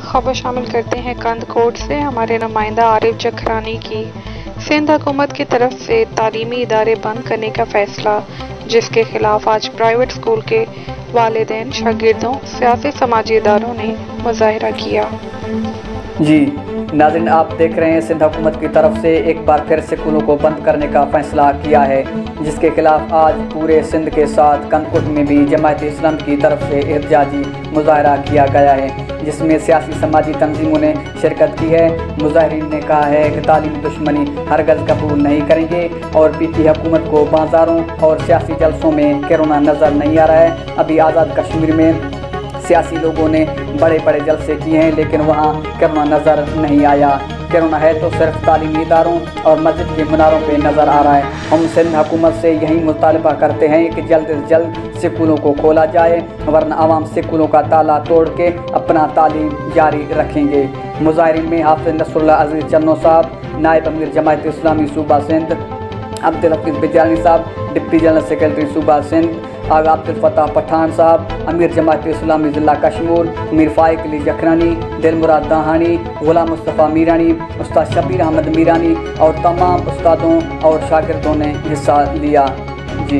خبر شامل کرتے ہیں کند کوٹ سے۔ ہمارے نمائندہ عارف جکھرانی کی سندھ حکومت کی طرف سے تعلیمی ادارے بند کرنے کا فیصلہ، جس کے خلاف آج پرائیویٹ اسکول کے والدین، شاگردوں، سیاسی سماجی اداروں نے مظاہرہ کیا۔ جی ناظرین، آپ دیکھ رہے ہیں سندھ حکومت کی طرف سے ایک بار پھر اسکولوں کو بند کرنے کا فیصلہ کیا ہے، جس کے خلاف آج پورے سندھ کے ساتھ کندکوٹ میں بھی جماعت اسلامی کی طرف سے احتجاجی مظاہرہ کیا گیا ہے، جس میں سیاسی سماجی تنظیموں نے شرکت کی ہے۔ مظاہرین نے کہا ہے کہ تعلیمی دشمنی ہرگز قبول نہیں کریں گے اور پی پی حکومت کو بازاروں اور سیاسی جلسوں میں کرونا نظر نہیں آ رہا ہے۔ ابھی آزاد کشمیر میں سیاسی لوگوں نے بڑے بڑے جلسے کیے ہیں، لیکن وہاں کرونا نظر نہیں آیا۔ کرونا ہے تو صرف تعلیمی اداروں اور مسجد کے مناروں پہ نظر آ رہا ہے۔ ہم سندھ حکومت سے یہی مطالبہ کرتے ہیں کہ جلد از جلد اسکولوں کو کھولا جائے، ورنہ عوام اسکولوں کا تالا توڑ کے اپنا تعلیم جاری رکھیں گے۔ مظاہرین میں حافظ نصر اللہ عزیز چنو صاحب، نائب امیر جماعت اسلامی صوبہ سندھ عبدالحفیظ بجانی صاحب، ڈپٹی جنرل سیکرٹری صوبہ سندھ آغا عبدالفتاح پٹھان صاحب، امیر جماعت اسلامی ضلع کشمیر میر فائق علی جکھرانی، دل مراد دہانی، غلام مصطفیٰ میرانی، استاد شبیر احمد میرانی اور تمام استادوں اور شاگردوں نے حصہ لیا۔ جی